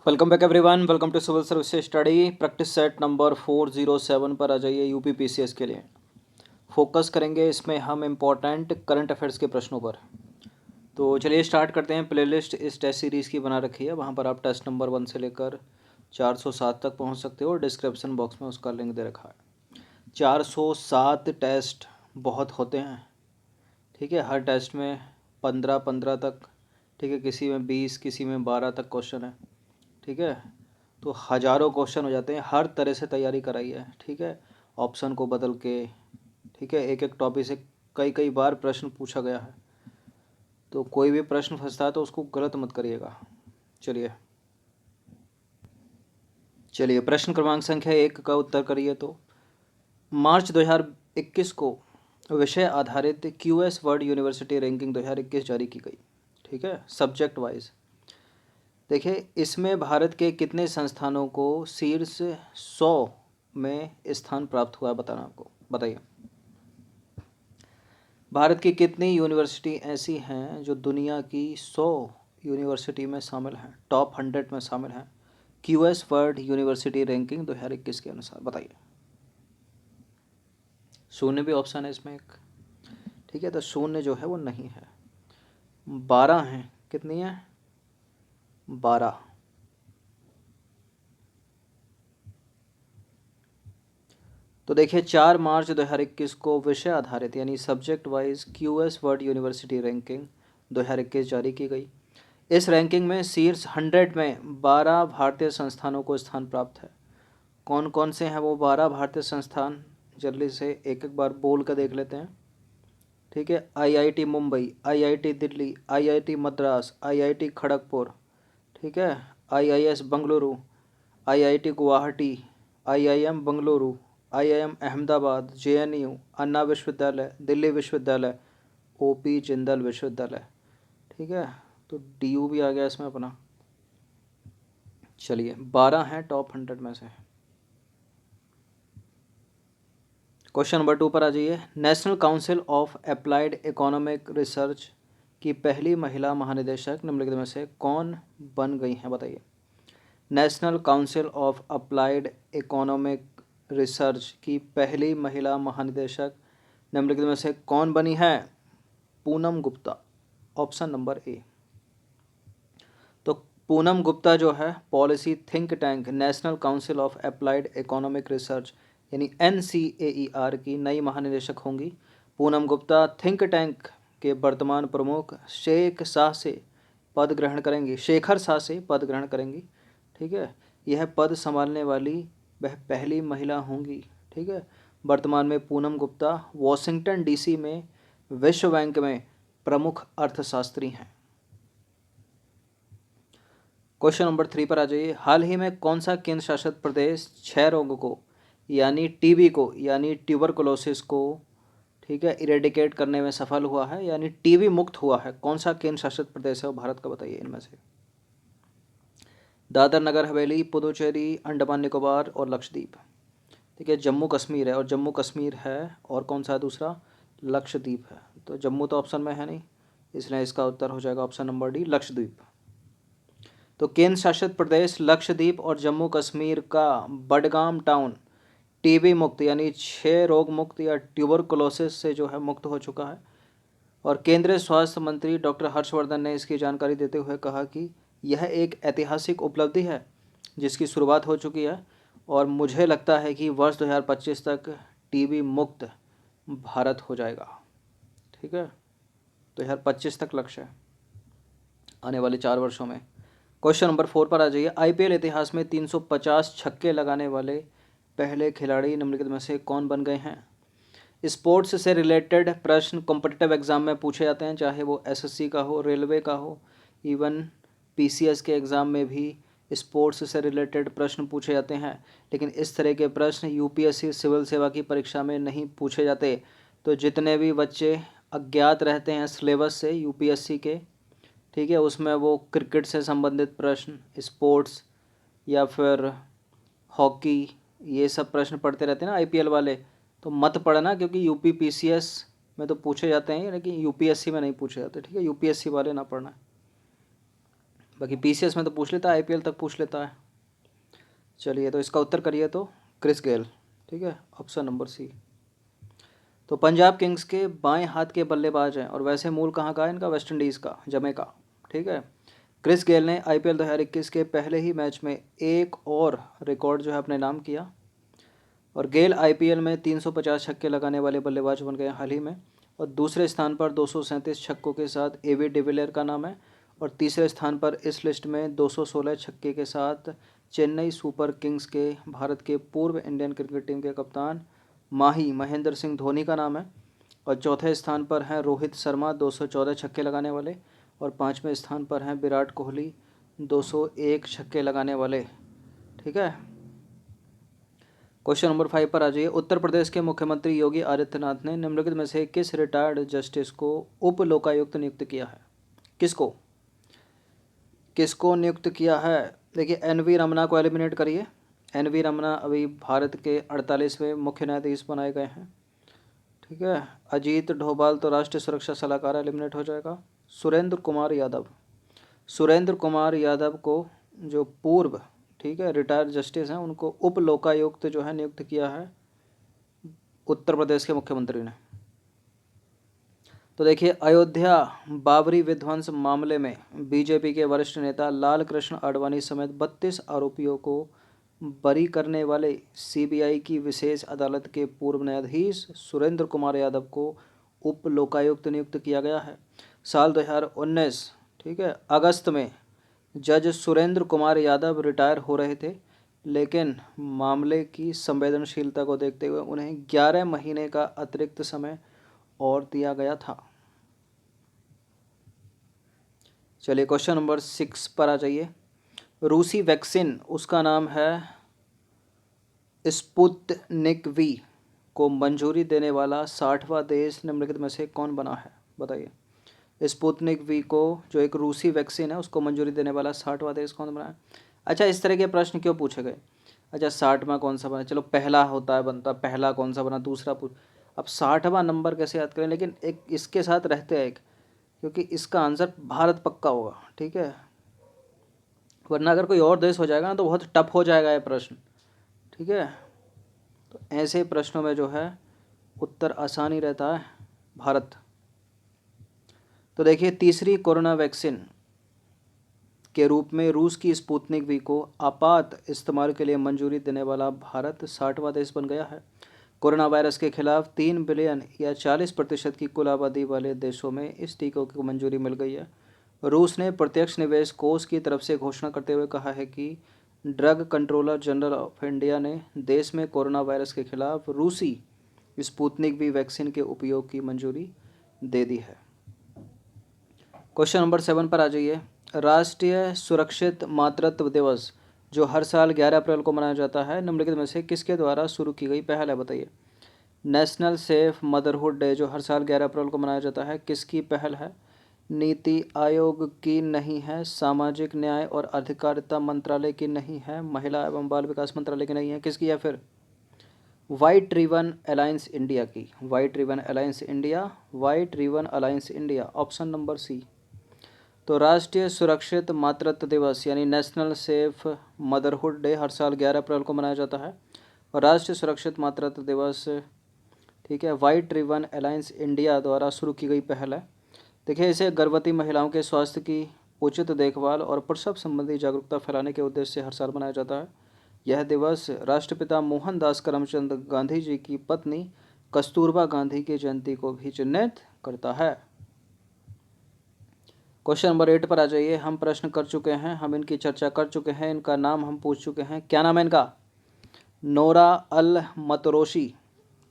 Welcome back everyone, welcome to civil service study practice set number 407 पर आ जाइए। UP PCS के लिए focus करेंगे इसमें हम इम्पोर्टेंट करंट अफेयर्स के प्रश्नों पर। तो चलिए स्टार्ट करते हैं। प्लेलिस्ट इस टेस्ट सीरीज़ की बना रखी है, वहाँ पर आप टेस्ट नंबर 1 से लेकर 407 तक पहुँच सकते हो और डिस्क्रिप्शन बॉक्स में उसका लिंक दे रखा है। 407 टेस्ट बहुत होते हैं, ठीक है। हर टेस्ट में 15-15 तक, ठीक है, किसी में 20, किसी में 12 तक क्वेश्चन है, ठीक है। तो हज़ारों क्वेश्चन हो जाते हैं, हर तरह से तैयारी कराई है, ठीक है। ऑप्शन को बदल के, ठीक है, एक एक टॉपिक से कई कई बार प्रश्न पूछा गया है। तो कोई भी प्रश्न फंसता है तो उसको गलत मत करिएगा। चलिए चलिए प्रश्न क्रमांक संख्या 1 का उत्तर करिए। तो मार्च 2021 को विषय आधारित क्यूएस वर्ल्ड यूनिवर्सिटी रैंकिंग 2021 जारी की गई, ठीक है, सब्जेक्ट वाइज। देखिए इसमें भारत के कितने संस्थानों को शीर्ष 100 में स्थान प्राप्त हुआ है, बताना आपको, बताइए। भारत की कितनी यूनिवर्सिटी ऐसी हैं जो दुनिया की 100 यूनिवर्सिटी में शामिल हैं, टॉप 100 में शामिल हैं, क्यूएस वर्ल्ड यूनिवर्सिटी रैंकिंग 2021 के अनुसार, बताइए। शून्य भी ऑप्शन है इसमें एक, ठीक है। तो शून्य जो है वो नहीं है, 12 हैं। कितनी है? 12। तो देखिए 4 मार्च 2021 को विषय आधारित यानी subject wise QS world university ranking 2021 जारी की गई। इस रैंकिंग में शीर्ष 100 में 12 भारतीय संस्थानों को स्थान प्राप्त है। कौन कौन से हैं वो 12 भारतीय संस्थान, जल्दी से एक एक बार बोल कर देख लेते हैं, ठीक है। IIT Mumbai, IIT Delhi, IIT Madras, IIT Kharagpur, ठीक है, IIS Bengaluru, IIT Guwahati, IIM Bengaluru, IIM Ahmedabad, JNU, Anna विश्वविद्यालय, दिल्ली विश्वविद्यालय, ओपी जिंदल विश्वविद्यालय, ठीक है। तो डीयू भी आ गया इसमें अपना। चलिए 12 हैं टॉप 100 में से। क्वेश्चन नंबर 2 पर आ जाइए। National council of applied economic research की पहली महिला महानिदेशक निम्नलिखित में से कौन बन गई हैं, बताइए। National council of applied economic research की पहली महिला महानिदेशक निम्नलिखित में से कौन बनी है? Poonam Gupta, option number A. तो पूनम गुप्ता जो है policy think tank national council of applied economic research यानी NCAER की नई महानिदेशक होंगी। पूनम गुप्ता थिंक टैंक के वर्तमान प्रमुख शेखर शाह से पद ग्रहण करेंगी, ठीक है। यह पद संभालने वाली वह पहली महिला होंगी, ठीक है। वर्तमान में पूनम गुप्ता वॉशिंगटन DC में विश्व बैंक में प्रमुख अर्थशास्त्री हैं। क्वेश्चन नंबर 3 पर आ जाइए। हाल ही में कौन सा केंद्र शासित प्रदेश क्षय रोग को यानी टीबी को यानी ट्यूबरकुलोसिस को, ठीक है, इरेडिकेट करने में सफल हुआ है यानी टीबी मुक्त हुआ है? कौन सा केंद्र शासित प्रदेश है वो भारत का, बताइए इनमें से। दादर नगर हवेली, पुदुचेरी, अंडमान निकोबार और लक्षद्वीप, ठीक है। जम्मू कश्मीर है, और जम्मू कश्मीर है, और कौन सा है दूसरा? लक्षद्वीप है। तो जम्मू तो ऑप्शन में है नहीं, इसलिए इसका उत्तर हो जाएगा ऑप्शन नंबर डी, लक्षद्वीप। तो केंद्र शासित प्रदेश लक्षद्वीप और जम्मू कश्मीर का बडगाम टाउन टीबी मुक्त यानी क्षय रोग मुक्त या ट्यूबरकुलोसिस से जो है मुक्त हो चुका है। और केंद्रीय स्वास्थ्य मंत्री डॉक्टर हर्षवर्धन ने इसकी जानकारी देते हुए कहा कि यह एक ऐतिहासिक उपलब्धि है जिसकी शुरुआत हो चुकी है, और मुझे लगता है कि वर्ष 2025 तक टीबी मुक्त भारत हो जाएगा, ठीक है। 2025 तक लक्ष्य है, आने वाले 4 वर्षों में। क्वेश्चन नंबर 4 पर आ जाइए। IPL इतिहास में 350 छक्के लगाने वाले पहले खिलाड़ी निम्नलिखित में से कौन बन गए हैं? स्पोर्ट्स से रिलेटेड प्रश्न कॉम्पिटिटिव एग्जाम में पूछे जाते हैं, चाहे वो SSC का हो, रेलवे का हो, इवन PCS के एग्ज़ाम में भी स्पोर्ट्स से रिलेटेड प्रश्न पूछे जाते हैं। लेकिन इस तरह के प्रश्न UPSC सिविल सेवा की परीक्षा में नहीं पूछे जाते। तो जितने भी बच्चे अज्ञात रहते हैं सिलेबस से UPSC के, ठीक है, उसमें वो क्रिकेट से संबंधित प्रश्न, स्पोर्ट्स या फिर हॉकी, ये सब प्रश्न पढ़ते रहते हैं ना IPL वाले, तो मत पढ़ना, क्योंकि UP PCS में तो पूछे जाते हैं लेकिन UPSC में नहीं पूछे जाते, ठीक है। UPSC वाले ना पढ़ना। बाकी पीसीएस में तो पूछ लेता है, आईपीएल तक पूछ लेता है। चलिए, तो इसका उत्तर करिए तो क्रिस गेल। ठीक है, ऑप्शन नंबर सी। तो पंजाब किंग्स के बाएं हाथ के बल्लेबाज हैं और वैसे मूल कहाँ का है इनका? वेस्ट इंडीज़ का, जमैका। ठीक है। क्रिस गेल ने आईपीएल 2021 के पहले ही मैच में एक और रिकॉर्ड जो है अपने नाम किया, और गेल आईपीएल में 350 छक्के लगाने वाले बल्लेबाज बन गए हाल ही में। और दूसरे स्थान पर 237 छक्कों के साथ एवी डिविलियर का नाम है, और तीसरे स्थान पर इस लिस्ट में 216 छक्के के साथ चेन्नई सुपर किंग्स के भारत के पूर्व इंडियन क्रिकेट टीम के कप्तान माही महेंद्र सिंह धोनी का नाम है। और चौथे स्थान पर हैं रोहित शर्मा 214 छक्के लगाने वाले, और पाँचवें स्थान पर हैं विराट कोहली 201 छक्के लगाने वाले। ठीक है। क्वेश्चन नंबर 5 पर आ जाइए। उत्तर प्रदेश के मुख्यमंत्री योगी आदित्यनाथ ने निम्नलिखित में से किस रिटायर्ड जस्टिस को उप लोकायुक्त नियुक्त किया है? किसको किसको नियुक्त किया है? देखिए, एन.वी. रमना को एलिमिनेट करिए। एन.वी. रमना अभी भारत के 48वें मुख्य न्यायाधीश बनाए गए हैं। ठीक है। अजीत डोभाल तो राष्ट्रीय सुरक्षा सलाहकार एलिमिनेट हो जाएगा। सुरेंद्र कुमार यादव को जो पूर्व, ठीक है, रिटायर्ड जस्टिस हैं, उनको उप लोकायुक्त जो है नियुक्त किया है उत्तर प्रदेश के मुख्यमंत्री ने। तो देखिए, अयोध्या बाबरी विध्वंस मामले में बीजेपी के वरिष्ठ नेता लाल कृष्ण आडवाणी समेत 32 आरोपियों को बरी करने वाले सीबीआई की विशेष अदालत के पूर्व न्यायाधीश सुरेंद्र कुमार यादव को उप लोकायुक्त नियुक्त किया गया है। साल 2019, ठीक है, अगस्त में जज सुरेंद्र कुमार यादव रिटायर हो रहे थे, लेकिन मामले की संवेदनशीलता को देखते हुए उन्हें 11 महीने का अतिरिक्त समय और दिया गया था। चलिए, क्वेश्चन नंबर 6 पर आ जाइए। रूसी वैक्सीन, उसका नाम है स्पुतनिक वी, को मंजूरी देने वाला 60वां देश निम्नलिखित में से कौन बना है? बताइए। स्पुतनिक वी को, जो एक रूसी वैक्सीन है, उसको मंजूरी देने वाला 60वां देश कौन बना है? अच्छा, इस तरह के प्रश्न क्यों पूछे गए? अच्छा, 60वां कौन सा बना? चलो, पहला होता है बनता, पहला कौन सा बना, दूसरा पूछ। अब 60वां नंबर कैसे याद करें? लेकिन एक इसके साथ रहते हैं एक, क्योंकि इसका आंसर भारत पक्का होगा। ठीक है, वरना अगर कोई और देश हो जाएगा ना तो बहुत टफ हो जाएगा ये प्रश्न। ठीक है, तो ऐसे प्रश्नों में जो है उत्तर आसान ही रहता है, भारत। तो देखिए, तीसरी कोरोना वैक्सीन के रूप में रूस की स्पुतनिक वी को आपात इस्तेमाल के लिए मंजूरी देने वाला भारत 60वां देश बन गया है। कोरोना वायरस के खिलाफ 3 बिलियन या 40% की कुल आबादी वाले देशों में इस टीके को मंजूरी मिल गई है। रूस ने प्रत्यक्ष निवेश कोष की तरफ से घोषणा करते हुए कहा है कि drug controller general of India ने देश में कोरोना वायरस के खिलाफ रूसी स्पुतनिक वी वैक्सीन के उपयोग की मंजूरी दे दी है। क्वेश्चन नंबर 7 पर आ जाइए। राष्ट्रीय सुरक्षित मातृत्व दिवस, जो हर साल 11 अप्रैल को मनाया जाता है, निम्नलिखित में से किसके द्वारा शुरू की गई पहल है? बताइए। नेशनल सेफ मदरहुड डे, जो हर साल 11 अप्रैल को मनाया जाता है, किसकी पहल है? नीति आयोग की नहीं है, सामाजिक न्याय और अधिकारिता मंत्रालय की नहीं है, महिला एवं बाल विकास मंत्रालय की नहीं है, किसकी है फिर? वाइट रिबन अलायंस इंडिया की। White ribbon alliance India, white ribbon alliance India, option number C. तो राष्ट्रीय सुरक्षित मातृत्व दिवस यानी नेशनल सेफ मदरहुड डे हर साल 11 अप्रैल को मनाया जाता है, और राष्ट्रीय सुरक्षित मातृत्व दिवस, ठीक है, वाइट रिबन अलायंस इंडिया द्वारा शुरू की गई पहल है। देखिए, इसे गर्भवती महिलाओं के स्वास्थ्य की उचित देखभाल और प्रसव संबंधी जागरूकता फैलाने के उद्देश्य से हर साल मनाया जाता है। यह दिवस राष्ट्रपिता मोहनदास करमचंद गांधी जी की पत्नी कस्तूरबा गांधी की जयंती को भी चिन्हित करता है। क्वेश्चन नंबर 8 पर आ जाइए। हम प्रश्न कर चुके हैं, हम इनकी चर्चा कर चुके हैं, इनका नाम हम पूछ चुके हैं। क्या नाम है इनका? नोरा अल मतरोशी।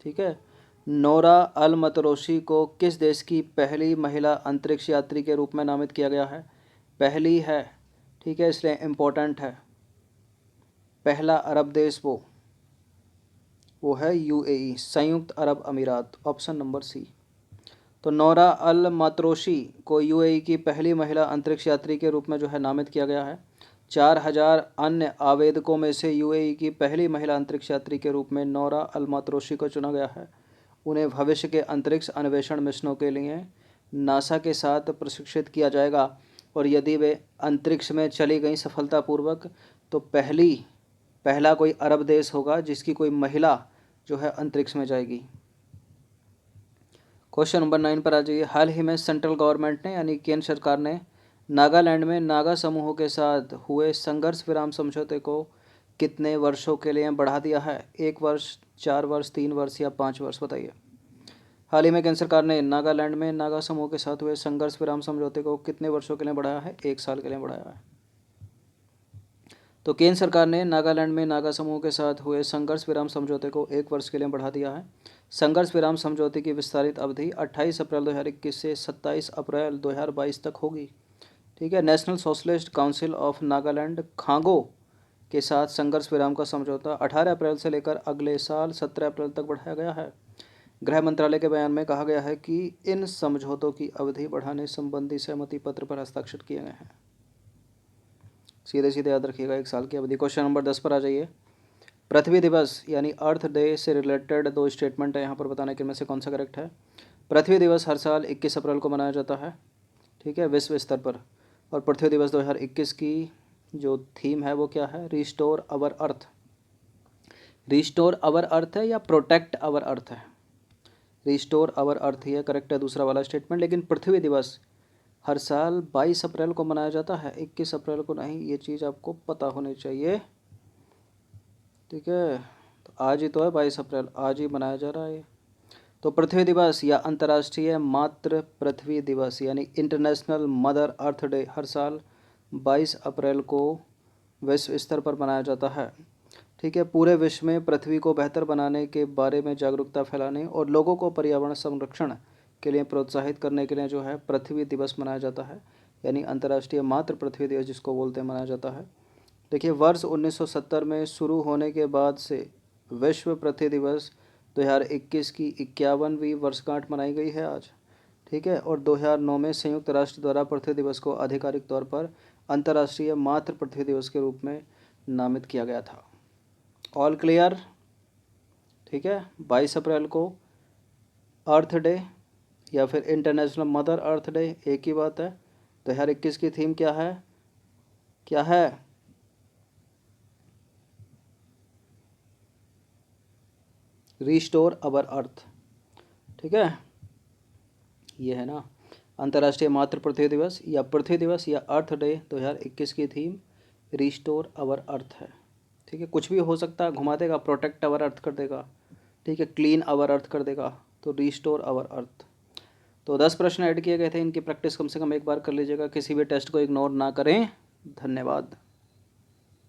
ठीक है, नोरा अल मतरोशी को किस देश की पहली महिला अंतरिक्ष यात्री के रूप में नामित किया गया है? पहली है, ठीक है, इसलिए इम्पोर्टेंट है। पहला अरब देश वो है यूएई, संयुक्त अरब अमीरात, ऑप्शन नंबर सी। तो नोरा अल मतरोशी को यूएई की पहली महिला अंतरिक्ष यात्री के रूप में जो है नामित किया गया है। 4000 अन्य आवेदकों में से यूएई की पहली महिला अंतरिक्ष यात्री के रूप में नोरा अल मतरोशी को चुना गया है। उन्हें भविष्य के अंतरिक्ष अन्वेषण मिशनों के लिए नासा के साथ प्रशिक्षित किया जाएगा। और यदि वे अंतरिक्ष में चली गई सफलतापूर्वक तो पहला कोई अरब देश होगा जिसकी कोई महिला जो है अंतरिक्ष में जाएगी। क्वेश्चन नंबर 9 पर आ जाइए। हाल ही में सेंट्रल गवर्नमेंट ने यानी केंद्र सरकार ने नागालैंड में नागा समूहों के साथ हुए संघर्ष विराम समझौते को कितने वर्षों के लिए बढ़ा दिया है? 1 वर्ष, 4 वर्ष, 3 वर्ष या 5 वर्ष? बताइए। हाल ही में केंद्र सरकार ने नागालैंड में नागा समूह के साथ हुए संघर्ष विराम समझौते को कितने वर्षों के लिए बढ़ाया है? 1 साल के लिए बढ़ाया है। तो केंद्र सरकार ने नागालैंड में नागा समूह के साथ हुए संघर्ष विराम समझौते को 1 वर्ष के लिए बढ़ा दिया है। संघर्ष विराम समझौते की विस्तारित अवधि 28 अप्रैल 2021 से 27 अप्रैल 2022 तक होगी। ठीक है। National socialist council of Nagaland खांगो के साथ संघर्ष विराम का समझौता 18 अप्रैल से लेकर अगले साल 17 अप्रैल तक बढ़ाया गया है। गृह मंत्रालय के बयान में कहा गया है कि इन समझौतों की अवधि बढ़ाने संबंधी सहमति पत्र पर हस्ताक्षर किए गए हैं। सीधे सीधे याद रखिएगा, 1 साल की अवधि। क्वेश्चन नंबर 10 पर आ जाइए। पृथ्वी दिवस यानी अर्थ डे से रिलेटेड 2 स्टेटमेंट है यहाँ पर, बताने के इनमें से कौन सा करेक्ट है। पृथ्वी दिवस हर साल 21 अप्रैल को मनाया जाता है, ठीक है, विश्व स्तर पर। और पृथ्वी दिवस 2021 की जो थीम है वो क्या है? रिस्टोर अवर अर्थ। रिस्टोर अवर अर्थ है या प्रोटेक्ट अवर अर्थ है? रिस्टोर अवर अर्थ ही है, करेक्ट है दूसरा वाला स्टेटमेंट। लेकिन पृथ्वी दिवस हर साल 22 अप्रैल को मनाया जाता है, 21 अप्रैल को नहीं। ये चीज़ आपको पता होनी चाहिए, ठीक है। तो आज ही तो है 22 अप्रैल, आज ही मनाया जा रहा है। तो पृथ्वी दिवस या अंतर्राष्ट्रीय मातृ पृथ्वी दिवस यानी इंटरनेशनल मदर अर्थ डे हर साल 22 अप्रैल को विश्व स्तर पर मनाया जाता है, ठीक है। पूरे विश्व में पृथ्वी को बेहतर बनाने के बारे में जागरूकता फैलाने और लोगों को पर्यावरण संरक्षण के लिए प्रोत्साहित करने के लिए जो है पृथ्वी दिवस मनाया जाता है, यानी अंतर्राष्ट्रीय मातृ पृथ्वी दिवस जिसको बोलते हैं, मनाया जाता है। देखिए, वर्ष 1970 में शुरू होने के बाद से विश्व पृथ्वी दिवस 2021 की 51वीं वर्षगांठ मनाई गई है आज, ठीक है। और 2009 में संयुक्त राष्ट्र द्वारा पृथ्वी दिवस को आधिकारिक तौर पर अंतर्राष्ट्रीय मातृ पृथ्वी दिवस के रूप में नामित किया गया था। ऑल क्लियर, ठीक है। 22 अप्रैल को अर्थ डे या फिर इंटरनेशनल मदर अर्थ डे, एक ही बात है। 2021 की थीम क्या है? क्या है? रिस्टोर अवर अर्थ, ठीक है। ये है ना अंतर्राष्ट्रीय मातृ पृथ्वी दिवस या पृथ्वी दिवस या अर्थ डे 2021 की थीम रिस्टोर अवर अर्थ है, ठीक है। कुछ भी हो सकता है, घुमा देगा, प्रोटेक्ट अवर अर्थ कर देगा, ठीक है, क्लीन अवर अर्थ कर देगा, तो रिस्टोर अवर अर्थ। तो 10 प्रश्न ऐड किए गए थे, इनकी प्रैक्टिस कम से कम एक बार कर लीजिएगा, किसी भी टेस्ट को इग्नोर ना करें। धन्यवाद।